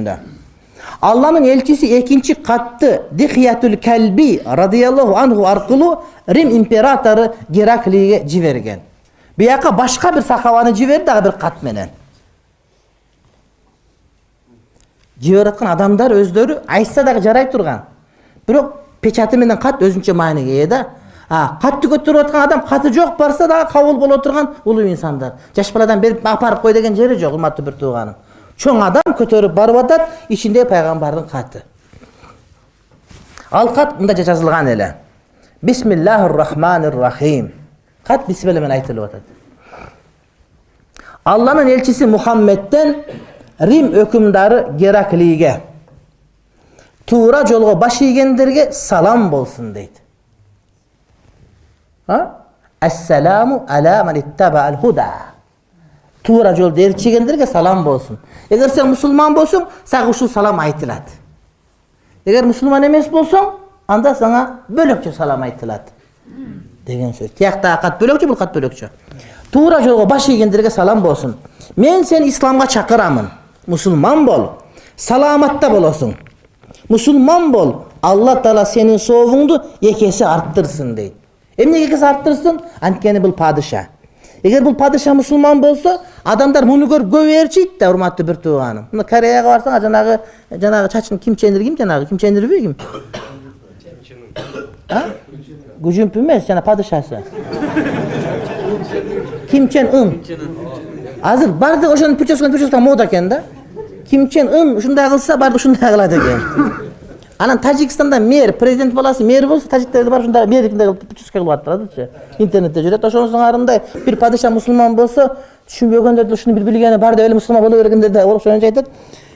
surasında. Allah'ın elçisi ikinci kattı Dihyatul Kelbi radıyallahu anhu arqılı Rim imperatoru Herakli'ye civergen. Bir yaka başka bir sahavanı civerdi daha bir kat menen. Civeratkan adamlar özleri aytsa da jaray turgan. Biroq pечаты менен кат өзүнчө мааниге ээ да. Катты көтөрүп аткан адам каты жок барса да кабыл боло турган улуу инсандар. Жаш баладан берип апарып кой деген жери жок, урматтуу бир тууганым. Чоң адам көтөрүп барып атат, ичинде пайгамбардын каты. Ал кат мында жазылган эле. Бисмиллахир-рахманир-рахим. Кат бисмилла менен айтылып атат. Алланын элчиси Мухаммедден Рим өкүмдары Гераклийге туура жолго баш ийгендерге салам болсун дейт. Ассаламу аля ман иттаба'ал худа. Туура жолду эрчигендерге салам болсун. Эгер сен мусулман болсоң, сага ушул салам айтылат. Эгер мусулман эмес болсоң, анда сага бөлөкчө салам айтылат деген сөз. Тиякта кат бөлөкчө, бул кат бөлөкчө. Туура жолго баш ийгендерге салам болсун. Мен сени исламга чакырамын. Мусулман бол. Саламатта болосуң. Мусулман бол. Алла Таала сенин соовуңду эки эсе арттырсын дейт. Эмнеге эки эсе арттырсын? Анткени бул падыша. Эгер бул падыша мусулман болсо, адамдар муну көрүп көп ээрчийт да, урматтуу бир тууганым. Мына Кореяга барсаң, жанагы чачын Ким Чен Ир ким жанагы? Ким Чен Ирби ким? Гужунп эмес, жана падышасы. Ким Чен Ын. Азыр барды ошонун прическа мода экен да. Ким Чен Ын ушундай кылса, барды ушундай кылат экен. Анан Тажикстанда мэр, президент баласы мэр болсо, тажиктерде бар ушундай мэрдикиндей прическа кылып атыратчы. Интернетте жүрөт, ошонун арындай бир падыша мусулман болсо, түшүнбөгөндөр ушуну бир билгени бар деп эле мусулман боло бергендер да ошону айтат.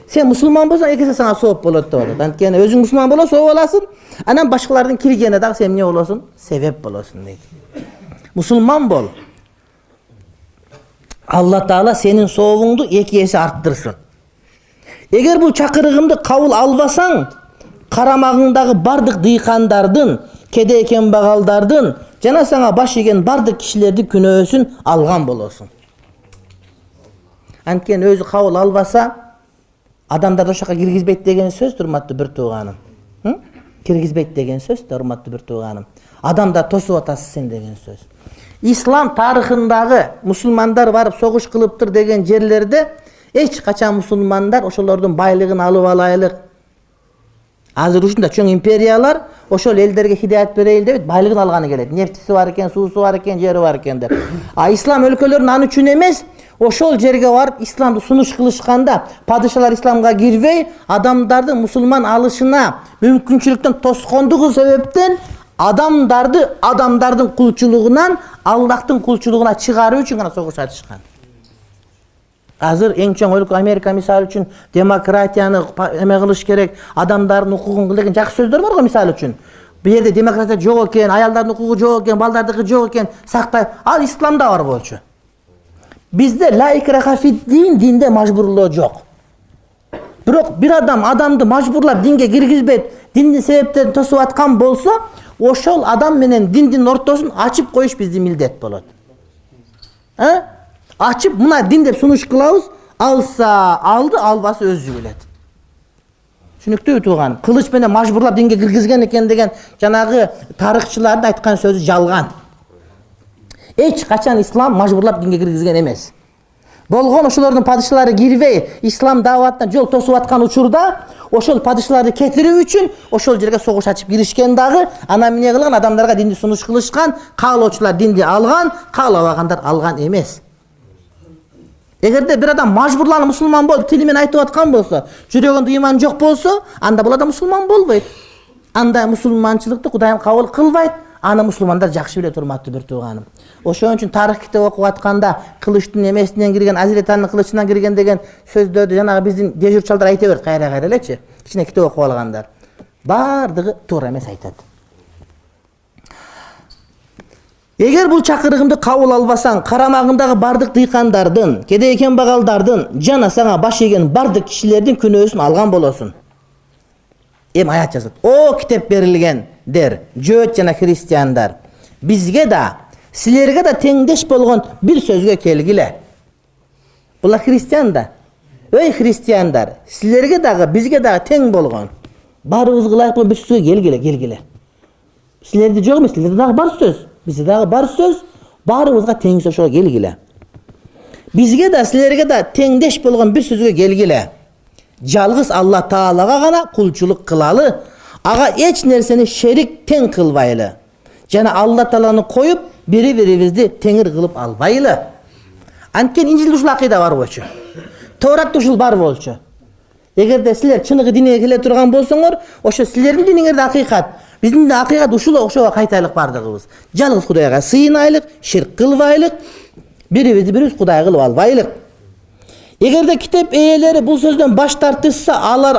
Сен мусулман болсоң, эки эсе сага сооп болот деп атат. Анткени өзүң мусулман боло сооп аласың, анан башкалардын киргенине дагы сен эмне болосуң? Себеп болосуң дейт. Мусулман бол. Алла Таала сенин соовуңду эки эсе арттырсын. Эгер бул чакырыгымды кабыл албасаң, карамагыңдагы бардык дыйкандардын, кедей кембагалдардын жана сага баш ийген бардык кишилердин күнөөсүн алган болосуң. Анткени өзү кабыл албаса, адамдарды ошока киргизбейт деген сөз, урматтуу бир тууганым. Киргизбейт деген сөз, урматтуу бир тууганым. Адамдар тосуп атасың деген сөз. Ислам тарыхындагы мусулмандар барып согуш кылыптыр деген жерлерде эч качан мусулмандар ошолордун байлыгын алып алайлык. Азыр ушунда чоң империялар ошол элдерге хидаят берейин деп байлыгын алганы келет. Нефтиси бар экен, суусу бар экен, жери бар экен деп. Ислам өлкөлөрүн аны үчүн эмес, ошол жерге барып исламды сунуш кылышканда, падышалар исламга кирбей, адамдардын мусулман алышына мүмкүнчүлүктөн тоскондугу себептен адамдардын кулчулугунан Аллахтын кулчулугуна чыгаруу үчүн гана согуш ачышкан. Азыр эң чоң өлкө Америка мисалы үчүн демократияны эме кылыш керек, адамдардын укугун деген жакшы сөздөр бар го мисалы үчүн. Бу жерде демократия жок экен, аялдардын укугу жок экен, балдардыкы жок экен, сактай. Ал исламда бар болчу. Бизде ла икраха фид-дин, динде мажбурлоо жок. Бирок бир адамды мажбурлап динге киргизбейт, диндин себептерин тосуп аткан болсо, ошол адам менен диндин ортосун ачып коюш биздин милдет болот. Açıp buna din dep sunuş kılavuz, alsa aldı, albası özü bilет. Түшүнүктүү тууган. Кылыч менен мажбурлап динге киргизген экен деген жанагы тарыхчылардын айткан сөзү жалган. Эч качан ислам мажбурлап динге киргизген эмес. Болгон ошолордун падышалары кирбей, ислам дааватына жол тосуп аткан учурда, ошол падышаларды кетирүү үчүн ошол жерге согуш ачып киришкен дагы, анан эмне кылган, адамдарга динди сунуш кылышкан, каалоочулар динди алган, каалабагандар алган эмес. Эгерде бир адам мажбурланып мусулман болуп тили менен айтып аткан болсо, жүрөгүндө иман жок болсо, анда бул адам мусулман болбойт. Анда мусулманчылыкты Кудайым кабыл кылбайт. Аны мусулмандар жакшы билет, урматтуу бир тууганым. Ошон үчүн тарых китеп окуп атканда кылычтын эмесинен кирген, Азирет Алинин кылычынан кирген деген сөздөрдү жанагы биздин дежурчалдар айта берет, кайра элечи. Кичине китеп окуп алгандар. Бардыгы туура эмес айтат. Эгер бул чакырыгымды кабыл албасаң, карамагыңдагы бардык дыйкандардын, кедей кембагалдардын жана сага баш ийген бардык кишилердин күнөөсүн алган болосуң. Аят жазат. О китеп берилгендер, жөөт жана христиандар, бизге да, силерге да теңдеш болгон бир сөзгө келгиле. Булар христиан да. Ey Hristiyanlar, sizlerge dağı, bizge dağı teң bolğan. Barыбыз kılayık bu bir sözü gelgile. Sizlerde yok mu? Sizlerde dağı bar söz. Bizde dağı bar söz. Barыбызга teң söz gelgile. Bizge de sizlerge de tengdeş bolğan bir sözü gelgile. Жалгыз Allah Taalaga gana kulçuluk kılalı. Aga hiç nerseni şerik teң kılbaylı. Jana Allah Taalany koyup biri-biribizdi teңir kılıp albaylı. Antken İncilde uşul akida var bolçu. Tevrat'ta uşul bar bolçu. Egerde sizler çınıgı dine kele turgan bolsoňor, oşo sizleriň diniňerde hakikat, biziň de hakikat uşul okşoga kaytalyk bardygybız. Жалгыз Hudaýga sığynaýlyk, şirk kılbaýlyk, biri-birimiz Hudaý kılıp albaýlyk. Egerde kitap eýeleri bu sözden baş tartışsa, alar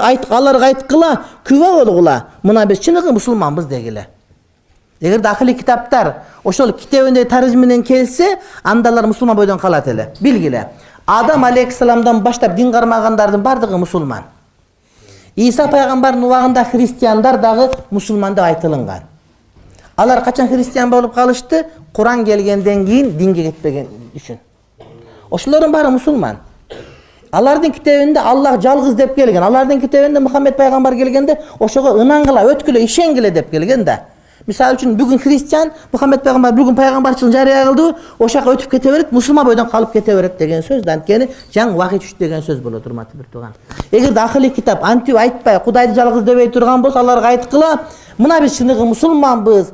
aytkıla, küwe bolgula, muna biz çınıgı musulmanbız degile. Egerde ahli kitaplar oşol kitabynda tarjimenen kelse, andalar musulman boýdan kalat ele. Bilgile. Adam aleyhisselamdan başlap din karmaganlardan bardygy musulman. İsa peygamberin ubagында Hristiyanlar dağı musulman dep aytılıngan. Alar kaçan Hristiyan bolup kalıştı? Kur'an gelgenden keyin dinge gitmegen üçün. Oşolaryň bari musulman. Alardın kitabında Allah жалгыз dep gelgen. Alardın kitabında Muhammed peygamber gelgende oşoga ınangıla, ötküle, işengile dep gelgen de. Misal üçün bugün Hristiyan, Muhammed peygamber bugün peygamberçiliğini jarya kıldı, oşağa ötüp kete beret, musulman boydan kalıp kete beret degen söz. Antkeni jaň wagt üç degen söz bolo turmaty bir tugan. Eger ahli kitap anti aytpay, Hudaýdy жалгыз debey turgan bolsa, alar aytkıla, muna biz çыныгы musulmanbız.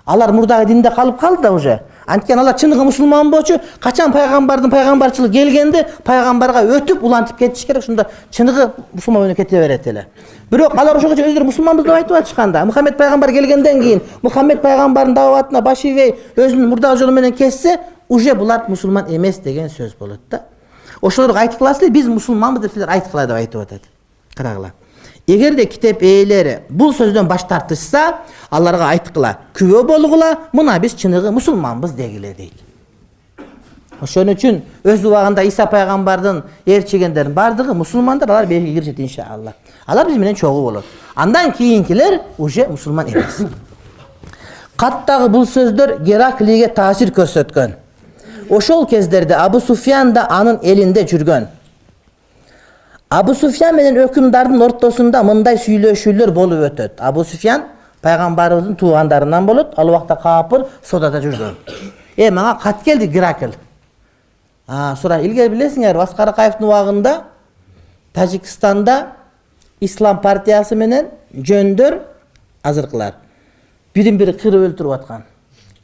Alar murdagy dinde kalıp kaldı da uje. Antken alar çыныгы musulman bolçu, kaçan peygamberden peygamberçilik gelgende peygamberge ötüp ulantıp ketиш керек, şunda çыныгы musulman boydan kete beret ele. Birok alar oşoga özleri musulmanbız dep aytıp atышkanda, Muhammed peygamber gelgenden keyin Muhammed peygamberin dawatyna baş iýbey, özünün murdagy jolu menen kesse, uje bular musulman emes degen söz bolat da. Oşolor aytyklasy biz musulmanbız dep sizler aytykla dep aytyp atat. Karagıla. Egerde kitap eýeleri bu sözden baş tartışsa, alarga aytkıla, küwe bolgula, muna biz çыныгы musulmanbız degile deydi. Oşoň üçin öz ubagында İsa peygamberden erçegenlerin bardygy musulmanlar, alar belki girişet inşallah. Alar biz menen çoğu bolar. Andan kiyinkiler uje musulman emes. Kattağı bu sözler Gerakli'ye tasir körsötgön. Oşol kezderde Abu Sufyan da anın elinde жүрgön. Abu Sufyan menen ökümdardın ortasında mınday süйлөшүүлөр bolup ötöt. Abu Sufyan peygamberimizin tuğandarından bolut, al wagtda kapır sodada жүрgön. Maňa kat geldi Gerakl. Sonra ilgili bilesiňer, Askar Akaýewiň ubagында Tajikistanda İslam partiyası menen jöndör azırkılar. Birin-biri kırıp öldürüp atkan.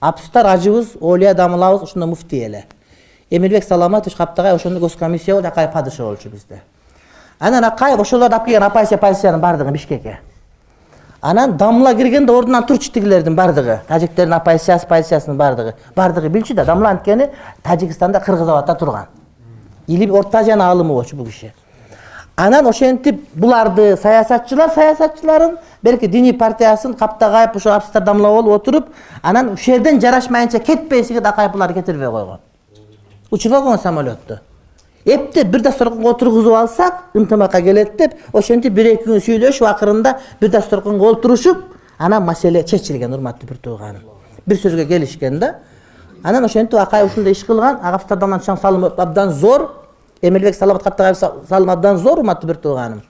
Apstar acыбыз, Олия Дамылабыз ушунда mufti ele. Эмилбек Саламатович Каптагай ошондо госкомиссия болуп, Акаев падыша болчу bizde. Анан Акаев ошолорду алып келген оппозициянын бардыгы Бишкекке. Анан Дамла киргенде ордунан турчу тигилердин бардыгы, тажиктердин оппозициясынын бардыгы билчү да, Дамла анткени Тажикстанда Кыргызстанда турган. Или Орто Азиянын аалымы болчу бул киши. Anan oşentip bulardı sayasatçıların belki dini partiyasın Kaptagayıp uşu Amsterdamla olup oturup anan uşerden jaraşmayınca ketpeysiga da Akayıplar getirip koygan. Uçurup koygan samolyottu. Epti bir dastorkon oturguzup alsak ıntımaka gelet dep oşentip bir-iki gün süйлөшүp akırında bir dastorkonga oturuşup anan masele çeçilgen urmatly bir tuğanım. Bir sözge gelişken de anan oşentip Akayıp uşunda iş kılgan Amsterdamdan çan salım abdan zor. Emilbek Salamat Kaptagay salmadan zor urmatly bir tuğanım.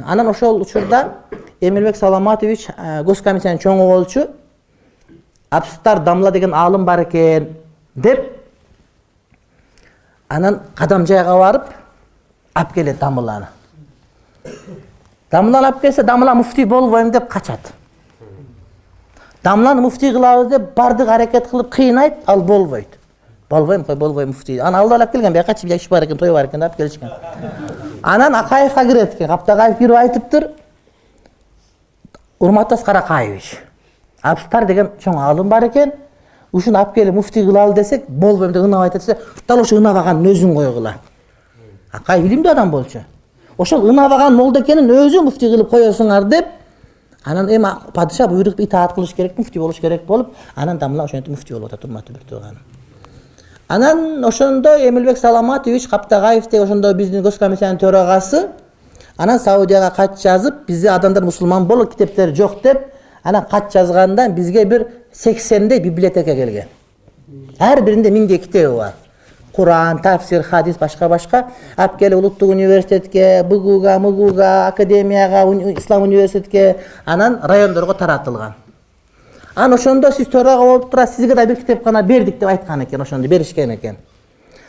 Anan oşol uçurda Emilbek Salamatoviç goskomissiyanın çoğu bolçu. Apstar Damla degen alım bar eken dep anan Kadamjayga barıp ap kelet Damlany. Damlany ap kelse Damla mufti bolboyum dep kaçat. Damlany mufti kılabız dep bardyk hareket kılıp kıynayt, al bolboyt. Bolboyum mufti. Ana aldı alap kelgen, kaçıp iş bar eken, toy bar eken ap kelişken. Anan Akayevga kiret eken, Kaptagayev kirip aytıptır. Urmatly Askar Akaýewiç. Apstar degen çoň alım bar eken, uşunu ap kelip mufti kılalı desek, bolboyum dep ınap aytsa, dal oşo ınabaganın özüň koýgula. Akaýew bilimli adam bolçu. Oşol ınabagan molda ekeniň özü mufti kılıp koýosuňar dep, anan ema padişah buyruk itaat kılıç gerek, mufti boluş gerek bolup, anan Damla oşonto mufti bolup oturmat turmatly bir tuğanım. Anan oşondo Emilbek Salamatoviç Kaptagayev de oşondo bizdin goskomissiyanın töregasy. Anan Saudiyaga kat жазып, bizi adamlar musulman bolup kitapları jok dep, anan kat жазganda bizge bir 80'de biblioteka kelgen. Her birinde 1000 kitabi var. Kur'an, tafsir, hadis, başka. Alып kelip Улуттук университетке, БГУга, МГУга, академияга, ислам университетке, анан райондорго таратылган. Анан ошондо сиз төрага болуп тура сизге да бир китепкана бердик деп айткан экен, ошондо беришкен экен.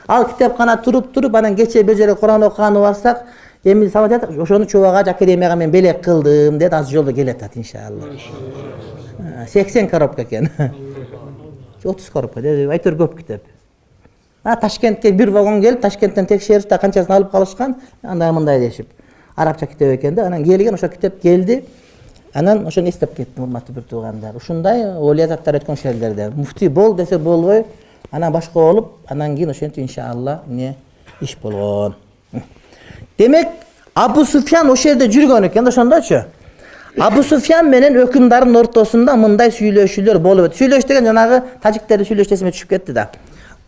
Ал китепкана туруп, анан кече бир жерге Кур'ан окуганы барсак, эми сабат ошону чубага академияга мен белек кылдым деп аз жолдо келатат иншалла. 80 коробка экен. 30 коробка деп айтыр көп китеп. Ташкентке бир вагон келип, Ташкенттен текшериште канчасын алып калышкан, андай мындай дешип. Арабча китеп экен да, анан келген ошо китеп келди. Анан ошону эстеп кеттим, урматтуу бир туугандар. Ушундай олиязаттар өткөн шерлерде. Муфти бол десе болбой, анан башка болуп, анан кийин ошентип иншалла иш болгон. Демек, Абу Суфьян ошол жерде жүргөн экен да, ошондочу. Абу Суфьян менен өкүмдардын ортосунда мындай сүйлөшүүлөр болуп өтү. Сүйлөш деген жанагы тажиктерди сүйлөш десеме түшүп кетти да.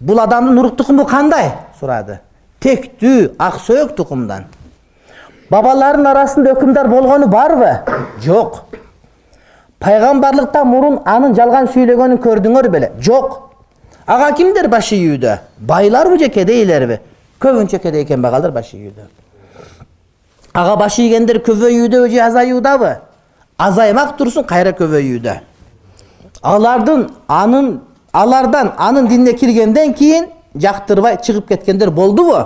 Бул адамдын урук тукуму кандай? Сурады. Тектүү, ак сөйөк тукумдан. Бабалардын арасында өкүмдар болгону барбы? Жок. Пайгамбарлыктан мурун анын жалган сүйлөгөнүн көрдүңөр беле? Жок. Ага кимдер баш ийүүдө? Байларбы же кедейлерби? Көбүнчө кедей экен багалдар баш ийүүдө. Ага баш ийгендер көбөйүүдө же азаюудабы? Азаймак турсун, кайра көбөйүүдө. Алардан анын динине киргенден кийин жактырбай чыгып кеткендер болдубу?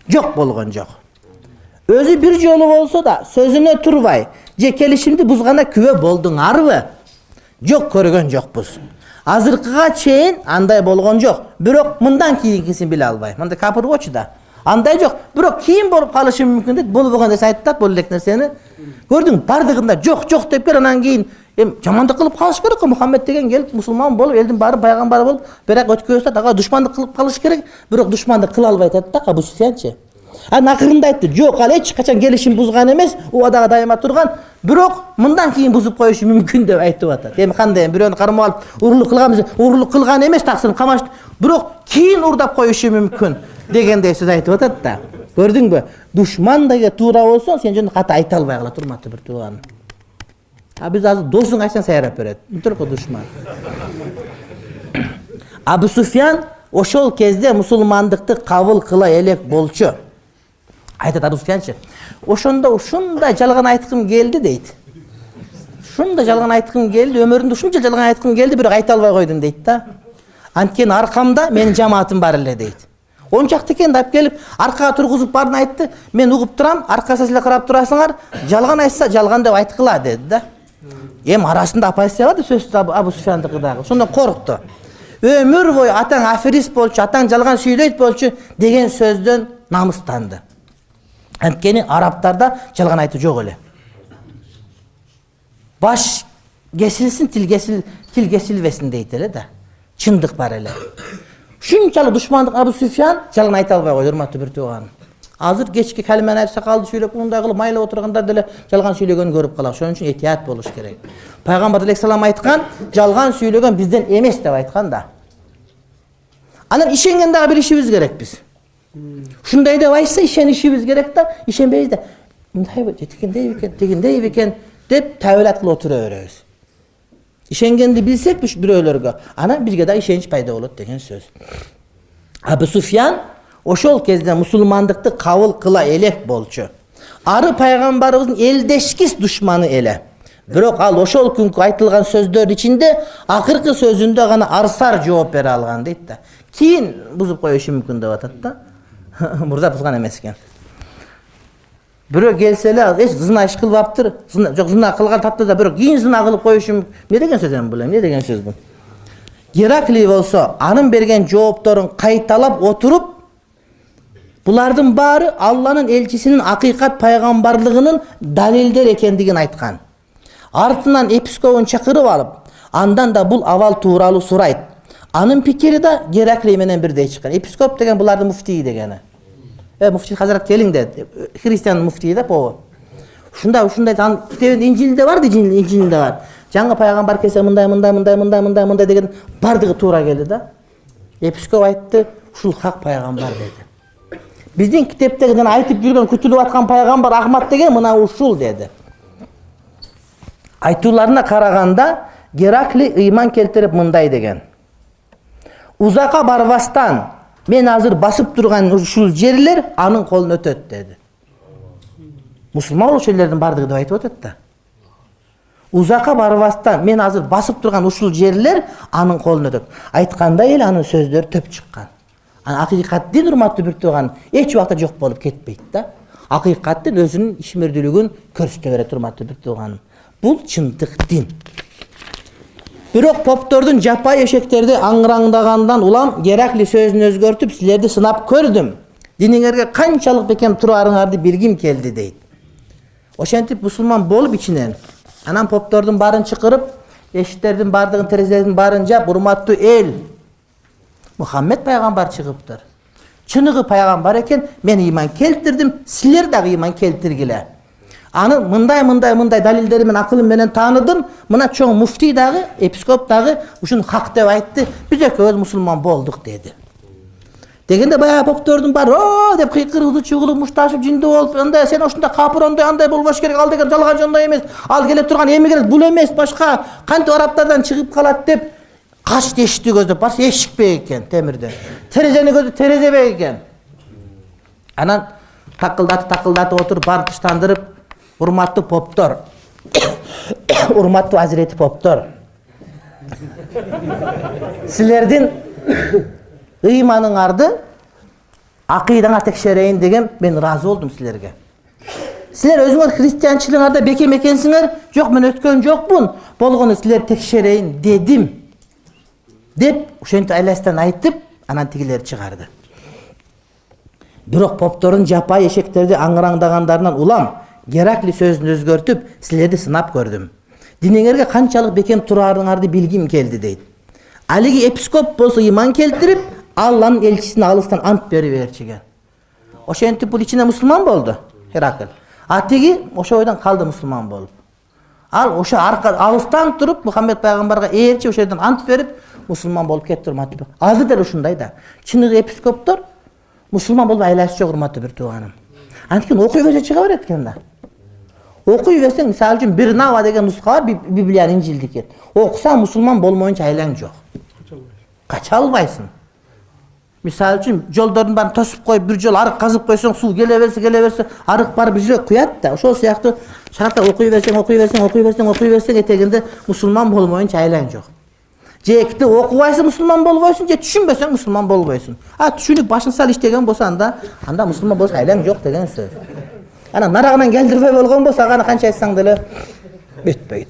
Жок, болгон жок. Өзү бир жолу болсо да сөзүнө турбай же келишимди бузганда күбө болдуңарбы? Жок, көргөн жокпуз. Азыркыга чейин андай болгон жок. Бирок мындан кийинкисин биле албайм. Мындай капыр болчу да. Андай жок. Бирок кийин болуп калышы мүмкүн дейт. Болбогон десе айтат бул элек нерсени. Көрдүң, бардыгында жок деп кел, анан кийин жамандык кылып калыш керек. Мухаммед деген келип мусулман болуп, элдин баары пайгамбар болуп, бирок өткөзөт, ага душмандык кылып калыш керек. Бирок душмандык кыла албай атат да Абу Суфьянчы. Анан акырында айтты, жок, ал эч качан келишим бузган эмес, убадага дайыма турган, бирок мындан кийин бузуп коюшу мүмкүн деп айтып атат. Эми кандай, бирөөнү кармап алып, урурлук кылганбыз, урурлук кылган эмес, таксырын камаш, бирок кийин урдап коюшу мүмкүн дегендей сөз айтып атат да. Көрдүңбү? Душман деге туура болсо, сен жөн ката айта албай калат, урматтуу бир тууган. Биз азыр досуң айтсаң сайрап берет. Только душман. Абу Суфьян ошол кезде мусулмандыкты кабыл кыла элек болчу. Айтат Абу Суфьянчы. Ошондо ушундай жалган айткым келди дейт. Ушундай жалган айткым келди, өмүрүмдө ушунча жалган айткым келди, бирок айта албай койдум дейт да. Анткени аркамда менин жамаатым бар эле дейт. Ончакты экен деп келип, аркага тургузуп бардын айтты. Мен угуп турам, аркага силер карап турасыңар, жалган айтса жалган деп айткыла деди да. Арасында оппозиция бар да сөзсүз Абу Суфьяндыкы дагы. Ошондон коркту. Өмүр бою атаң аферист болчу, атаң жалган сүйлөйт болчу деген сөздөн намыстанды. Анткени арабтарда жалган айтуу жок эле. Баш кесилсин, тил кесилбесин дейт эле да. Чындык бар эле. Ушунчалык душмандык Абу Суфьян жалган айта албай койду, урматтуу бир тууган. Азыр кечки калманы айтып сакалды сүйлөп, мындай кылып майлап отургандар деле жалган сүйлөгөнү көрүп калат. Ошон үчүн этият болуш керек. Пайгамбар алейхиссалам айткан, жалган сүйлөгөн бизден эмес деп айткан да. Анан ишенген дагы бир ишибиз керек биз. Ушундай деп айтса ишенишибиз керек да, ишенбейбиз да. Мындай дегендей бекен деп тавилат кылып отура беребиз. Ишенгенди билсек бирөөлөргө, анан бизге да ишенич пайда болот деген сөз. Абу Суфьян ошол кезде мусулмандыкты кабыл кыла элек болчу. Ары пайгамбарыбыздын элдешкис душманы эле. Бирок ал ошол күнкү айтылган сөздөрдүн ичинде акыркы сөзүндө гана арсар жооп бере алган дейт да. Кийин бузуп коюшу мүмкүн деп атат да. Мурда бузган эмес экен. Бирөө келсе эле, эч зына иш кылбаптыр. Жок, зына кылган таптырда бирөө кийин зына кылып коюшу мүмкүн. Не деген сөз эми бул? Эмне деген сөз бул? Геракли болсо, анын берген жоопторун кайталап отуруп, булардын баары Алланын элчисинин акыйкат пайгамбарлыгынын далилдер экендигин айткан. Артынан епископун чакырып алып, андан да бул абал тууралуу сурайт. Анын пикири да Геракли менен бирдей чыккан. Епископ деген булардын муфтии дегени. Муфти Хазрат келиң деді. Христиан муфтии да пову. Ушундай китебин Инжилде бар, Инжилде бар. Жаңы пайгамбар келсе мындай деген бардыгы туура келди да. Епископ айтты, ушул хак пайгамбар деди. Биздин китептегиден айтып жүргөн, күтүлүп аткан пайгамбар Ахмад деген мына ушул деди. Айтууларына караганда Геракли ыйман келтирип мындай деген. Узакка барбастан Men azыр basıp durgan uşul жерler анын колуна өтөt dedi. Musulman ошолордун бардыгы деп айтып атат да. Узакка барбастан мен азыр басып турган ушул жерлер анын колуна өтөт. Айткандай эле анын сөздөрү төп чыккан. Акыйкат дин урматтуу бир тууган эч убакта жок болуп кетпейт да. Акыйкат дин өзүнүн ишмердүүлүгүн көрсөтө берет урматтуу бир тууган. Бул чындык дин. Бирок поптордун жапай эшектерди аңыраңдагандан улам Геракли сөзүн өзгөртүп силерди сынап көрдүм. Диниңерге канчалык бекем турарыңарды билгим келди дейт. Ошентип мусулман болуп ичинен анан поптордун баарын чакырып, эшиктердин бардыгын, терезелердин баарын жап, урматтуу эл, Мухаммед пайгамбар чыгыптыр. Чыныгы пайгамбар экен, мен ыйман келтирдим, силер дагы ыйман келтиргиле. Аны мындай далилдери менен акылым менен тааныдым. Мына чоң муфтий дагы, епископ дагы ушун хак деп айтты. Биз экөөбүз мусулман болдук деди. Дегенде баягы поптордун баары о деп кыйкырып, чугулуп, мушташып, жинди болуп, андай сен ошондой капыр, андай болбош керек, ал деген жалган жондой эмес, ал келе турган эми келет, бул эмес, башка кантип арабтардан чыгып калат деп качты эшикти көздөп барса эшик бек экен темирден. Терезени көздөп терезе бек экен. Анан такылдатып отуруп баарын тыштандырып, урматтуу поптор, урматтуу азирети поптор, силердин ыйманыңарды акыйдаңа текшерейин деген мен ыраазы болдум силерге. Силер өзүңөр христианчылыгыңарда бекем экенсиңер, жок мен өткөн жокмун, болгону силер текшерейин дедим. Деп ошентип айластан айтып, анан тигилер чыгарды. Бирок поптордун жапай эшектерди аңыраңдагандарынан улам Геракли сөзүн өзгөртүп, силерди сынап көрдүм. Диниңерге канчалык бекем турарыңарды билгим келди дейт. Алиги епископ болсо ыйман келтирип, Алланын элчисине алыстан ант берип берчиген. Ошентип бул ичине мусулман болду Геракл. А тиги ошо ойдон калды мусулман болуп. Ал ошо алыстан туруп Мухаммед пайгамбарга ээрчи ошо жерден ант берип мусулман болуп кетти урматтуу. Азыр деле ушундай да. Чыныгы епископтор мусулман болуп айласы жок урматтуу бир тууганым. Анткени окуй берсе чыга берет экен да. Окуй берсең, мисалы үчүн бир Нава деген нуска бар Библиянын Инжилдики. Окусаң мусулман болмоюнча айлаң жок. Кача албайсың. Мисалы үчүн жолдордун баарын тосуп коюп, бир жол арык казып койсоң, суу келе берсе, арык барып бир жерге куят да. Ошол сыяктуу шарта окуй берсең, этегинде мусулман болмоюнча айлаң жок. Же экти окубайсың мусулман болбойсуң, же түшүнбөсөң мусулман болбойсуң. Түшүнүп башың сал иштеген болсо анда мусулман болуш айлаң жок деген сөз. Анан нарагынан келдирбей болгон болсо аны канча айтсаң деле бүтпөйт.